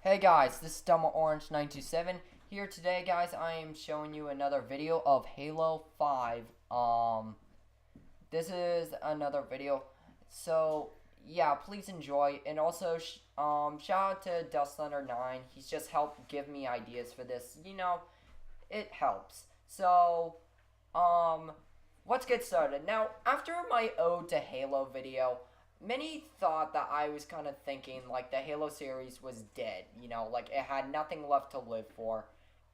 Hey guys, this is Dumb Orange 927 here today, guys. I am showing you another video of Halo 5. This is another video, so yeah, please enjoy. And also, shout out to Dust Thunder 9. He's just helped give me ideas for this. It helps. So, let's get started. Now, after my Ode to Halo video, many thought that I was kind of thinking like the Halo series was dead, like it had nothing left to live for.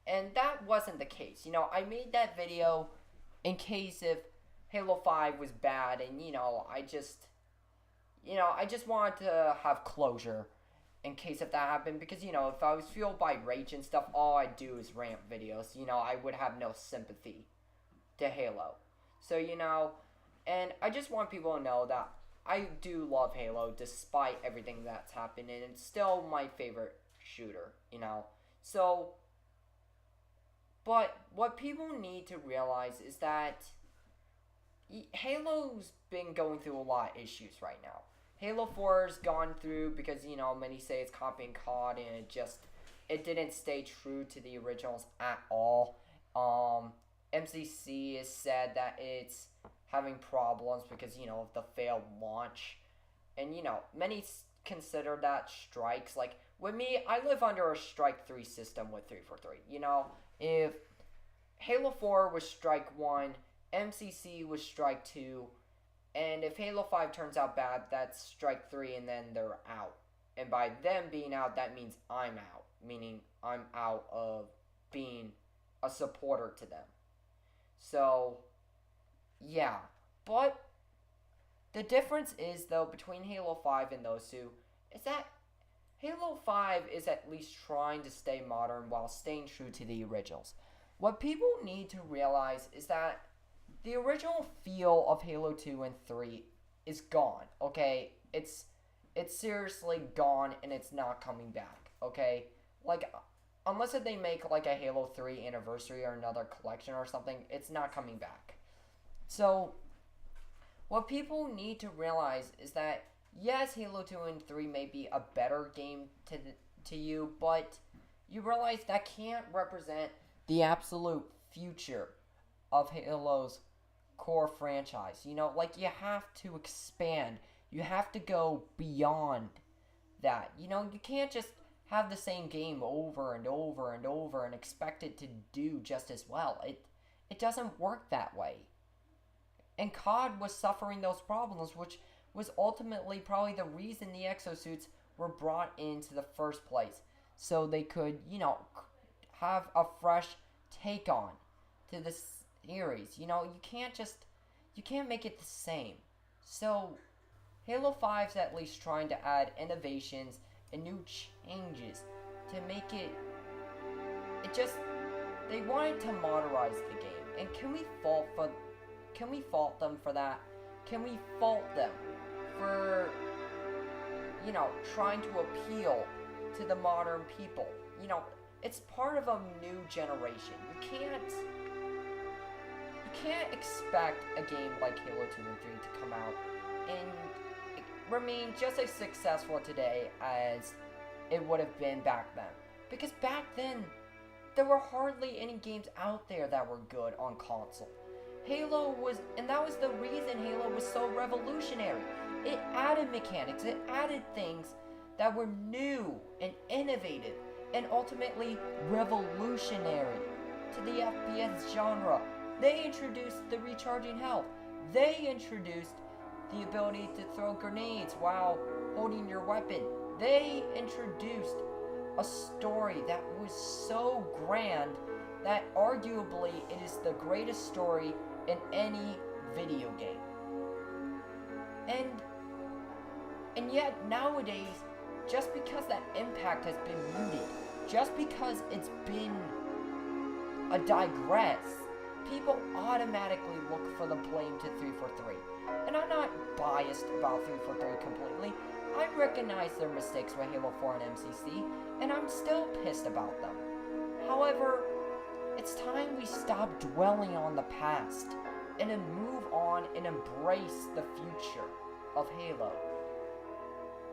And that wasn't the case. I made that video in case if Halo 5 was bad and I just wanted to have closure in case if that happened because if I was fueled by rage and stuff, all I do is rant videos. I would have no sympathy to Halo. So, and I just want people to know that I do love Halo despite everything that's happened, and it's still my favorite shooter. So, but what people need to realize is that Halo's been going through a lot of issues right now. Halo 4's gone through because, many say it's copying COD, and it didn't stay true to the originals at all. MCC has said that it's having problems because, of the failed launch. And, many consider that strikes. Like, with me, I live under a strike 3 system with 343. If Halo 4 was strike 1, MCC was strike 2, and if Halo 5 turns out bad, that's strike 3 and then they're out. And by them being out, that means I'm out. Meaning I'm out of being a supporter to them. So, yeah, but the difference is, though, between Halo 5 and those two, is that Halo 5 is at least trying to stay modern while staying true to the originals. What people need to realize is that the original feel of Halo 2 and 3 is gone, okay? It's seriously gone, and it's not coming back, okay? Like, unless they make like a Halo 3 anniversary or another collection or something, it's not coming back. So, what people need to realize is that, yes, Halo 2 and 3 may be a better game to you, but you realize that can't represent the absolute future of Halo's core franchise. Like, you have to expand. You have to go beyond that. You can't just have the same game over and over and over and expect it to do just as well. It doesn't work that way. And COD was suffering those problems, which was ultimately probably the reason the exosuits were brought into the first place. So they could, have a fresh take on to the series. You can't make it the same. So Halo 5's at least trying to add innovations and new changes to make it they wanted to modernize the game. And can we fault them for that? Can we fault them for trying to appeal to the modern people? It's part of a new generation. You can't expect a game like Halo 2 and 3 to come out and remain just as successful today as it would have been back then. Because back then, there were hardly any games out there that were good on console. And that was the reason Halo was so revolutionary. It added mechanics, it added things that were new and innovative and ultimately revolutionary to the FPS genre. They introduced the recharging health. They introduced the ability to throw grenades while holding your weapon. They introduced a story that was so grand that arguably it is the greatest story in any video game. And yet nowadays, just because that impact has been muted, just because it's been a digress, people automatically look for the blame to 343. And I'm not biased about 343 completely. I recognize their mistakes with Halo 4 and MCC, and I'm still pissed about them. However, it's time we stop dwelling on the past and then move on and embrace the future of Halo.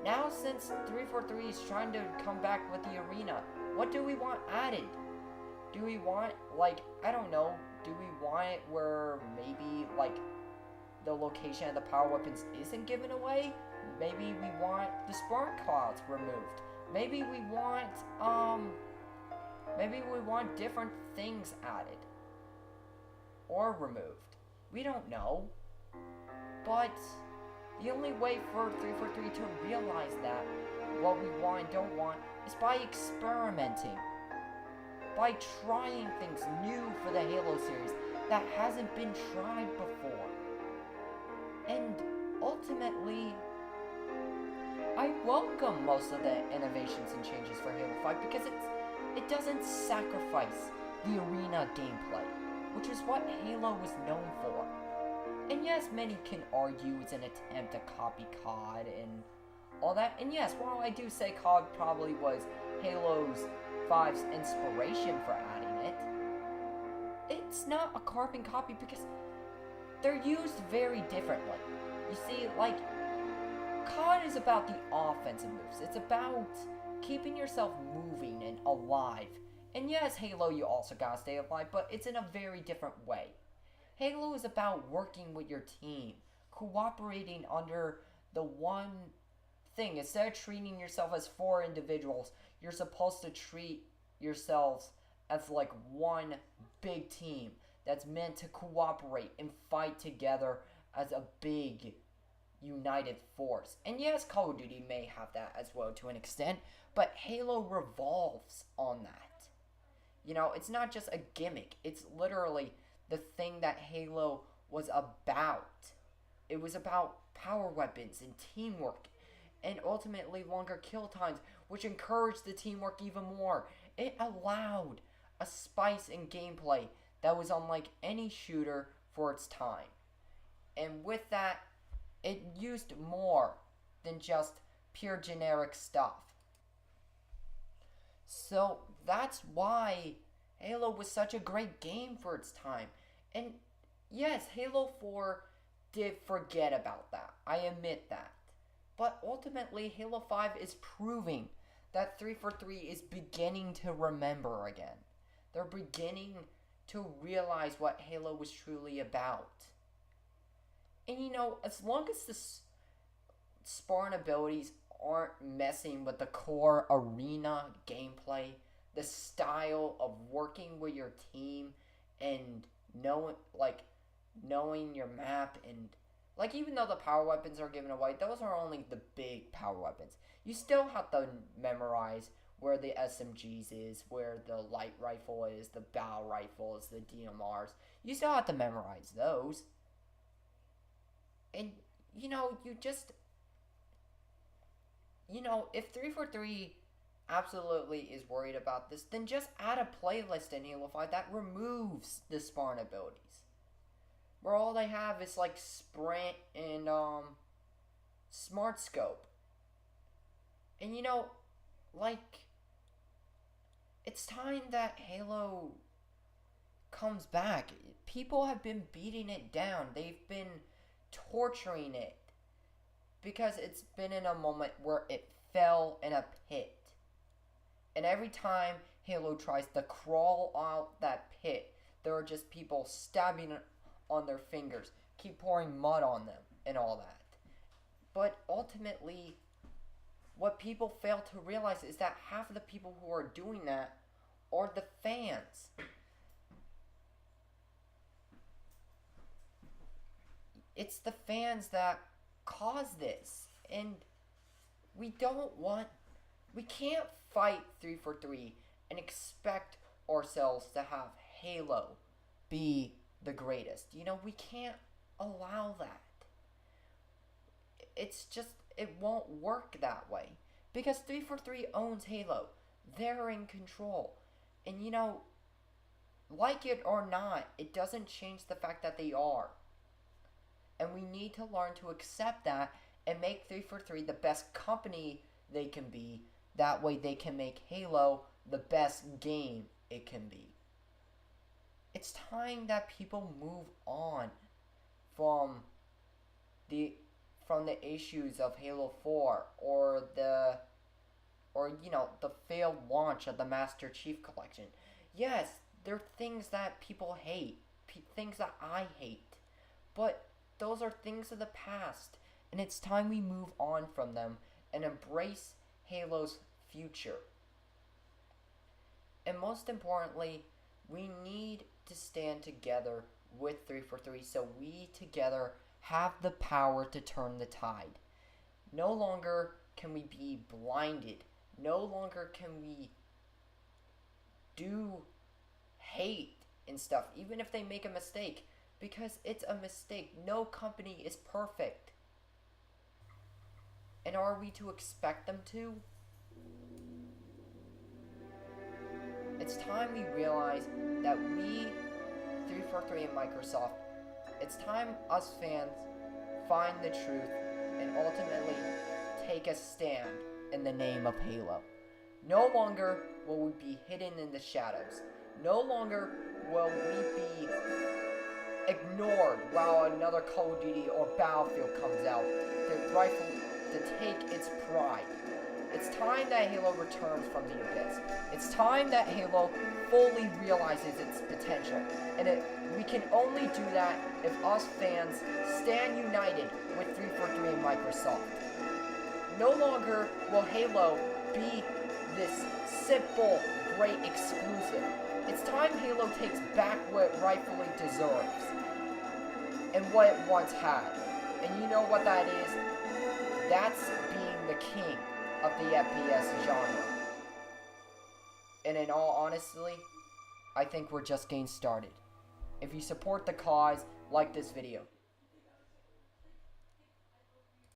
Now, since 343 is trying to come back with the arena, what do we want added? Do we want, like, I don't know, do we want it where maybe, like, the location of the power weapons isn't given away? Maybe we want the spark clouds removed. Maybe we want different things added or removed. We don't know. But the only way for 343 to realize that what we want and don't want is by experimenting. By trying things new for the Halo series that hasn't been tried before. And ultimately, I welcome most of the innovations and changes for Halo 5 because it doesn't sacrifice the arena gameplay, which is what Halo was known for. And yes, many can argue it's an attempt to copy COD and all that. And yes, while I do say COD probably was Halo 5's inspiration for adding it, it's not a carbon copy because they're used very differently. You see, like, COD is about the offensive moves. It's about keeping yourself moving and alive. And yes, Halo, you also gotta stay alive, but it's in a very different way. Halo is about working with your team, cooperating under the one thing. Instead of treating yourself as 4 individuals, you're supposed to treat yourselves as like one big team that's meant to cooperate and fight together as a big united force. And yes, Call of Duty may have that as well to an extent, but Halo revolves on that. You know, it's not just a gimmick. It's literally the thing that Halo was about. It was about power weapons and teamwork and ultimately longer kill times, which encouraged the teamwork even more. It allowed a spice in gameplay that was unlike any shooter for its time. And with that, it used more than just pure generic stuff. So that's why Halo was such a great game for its time. And yes, Halo 4 did forget about that. I admit that. But ultimately, Halo 5 is proving that 343 is beginning to remember again. They're beginning to realize what Halo was truly about. And you know, as long as the Spartan abilities aren't messing with the core arena gameplay, the style of working with your team and knowing your map, and like, even though the power weapons are given away, those are only the big power weapons. You still have to memorize where the SMGs is, where the light rifle is, the battle rifle is, the DMRs. You still have to memorize those. And, you know, if 343 absolutely is worried about this, then just add a playlist in Halo 5 that removes the Spartan abilities. Where all they have is, like, Sprint and, Smart Scope. And, you know, like, it's time that Halo comes back. People have been beating it down. They've been torturing it because it's been in a moment where it fell in a pit. And every time Halo tries to crawl out that pit, there are just people stabbing it on their fingers, keep pouring mud on them, and all that. But ultimately, what people fail to realize is that half of the people who are doing that are the fans. It's the fans that cause this. And we can't fight 343 and expect ourselves to have Halo be the greatest. You know, we can't allow that. It's just, it won't work that way. Because 343 owns Halo. They're in control. And you know, like it or not, it doesn't change the fact that they are. And we need to learn to accept that and make 343 the best company they can be. That way they can make Halo the best game it can be. It's time that people move on from the from the issues of Halo 4 or the failed launch of the Master Chief Collection. Yes, they're things that people hate, things that I hate, but those are things of the past, and it's time we move on from them and embrace Halo's future. And most importantly, we need to stand together with 343 so we together have the power to turn the tide. No longer can we be blinded. No longer can we do hate and stuff, even if they make a mistake, because it's a mistake. No company is perfect. And are we to expect them to? It's time we realize that we, 343 and Microsoft, it's time us fans find the truth and ultimately take a stand in the name of Halo. No longer will we be hidden in the shadows. No longer will we be ignored while another Call of Duty or Battlefield comes out to take its pride. It's time that Halo returns from the abyss. It's time that Halo fully realizes its potential. And we can only do that if us fans stand united with 343 and Microsoft. No longer will Halo be this simple, great exclusive. It's time Halo takes back what it rightfully deserves and what it once had. And you know what that is? That's being the king of the FPS genre. And in all honesty, I think we're just getting started. If you support the cause, like this video.